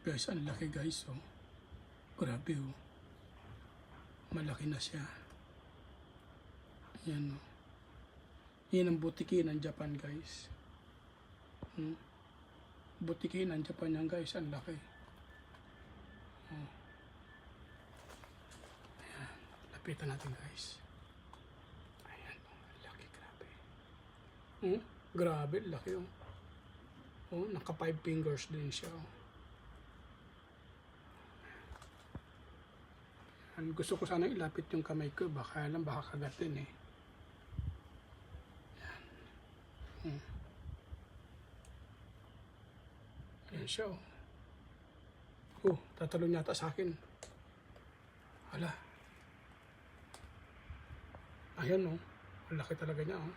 Guys, ang laki guys, oh. Grabe, oh. Malaki na siya. Yan, oh. Yan ang butiki ng Japan, guys. Butiki ng Japan yan, guys. Ang laki. Oh. Ayan. Lapitan natin, guys. Ayan, oh. Laki, grabe. Grabe, laki, oh. Oh, naka 5 fingers din siya, oh. Gusto ko sana ilapit yung kamay ko, baka kagatin eh. Yan. Ayan siya, oh. Tatalon yata sa akin. Hala. Ayan, oh. Ang laki talaga niya, oh.